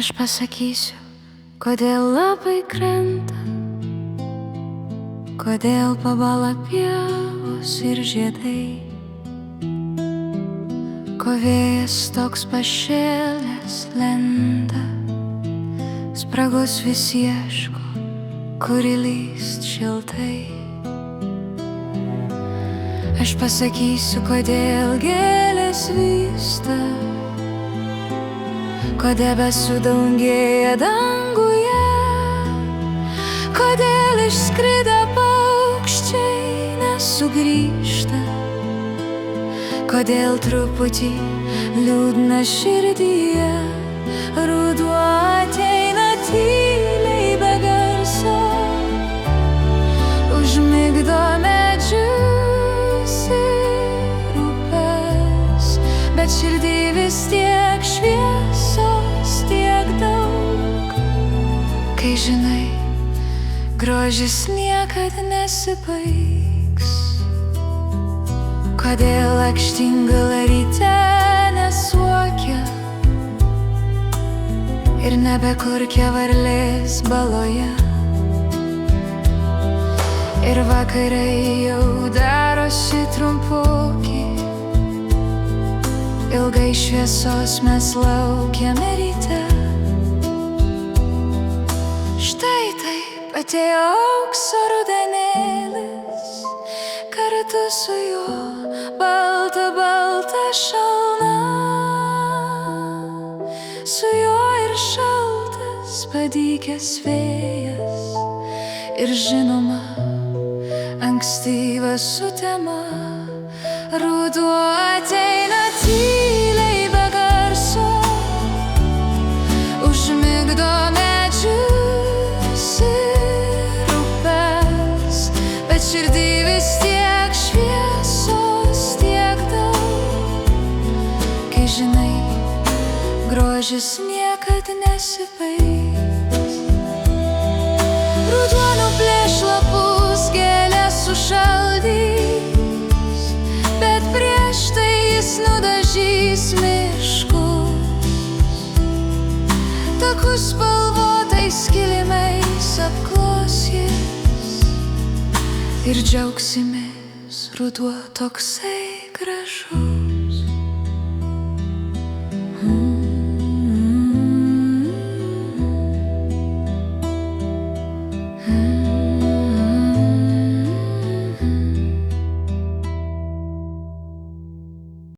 Aš pasakysiu, kodėl lapai krenta, kodėl pabąla pievos ir žiedai, ko vėjas toks pašėlęs lenda, spragos vis ieško, kur įlyst šiltai. Aš pasakysiu, kodėl gėlės vysta, kodėl debesų daugėja danguje, kodėl išskridę paukščiai nesugrįžta, kodėl truputį liūdna širdyje, ruduo ateina tyliai be garso, užmigdo medžius ir upes, bet širdį vis tiek šviesos tiek daug. Kai žinai, grožis niekad nesibaigs, kodėl lakštingala ryte nesuokia ir nebekurkia varlės baloje, ir vakarai jau darosi trumpoki, ilgai šviesos mes laukiame ryte. Štai taip atėjo aukso rudenėlis, kartu su juo balta, balta šalna, su juo ir šaltas padykęs vėjas, ir žinoma ankstyva sutema. Ruduo ateina tyliai be garso, užmigdo medžius ir upes, bet širdį vis tiek šviesos tiek daug. Kai žinai, grožis niekad nesibaigs. Ruduo nuplėš lapus, gėlės sušaldys, bet prieš tai jis nudažys miškus, takus spalvotais kilimais apklos jis, ir džiaugsimės, ruduo toksai gražus.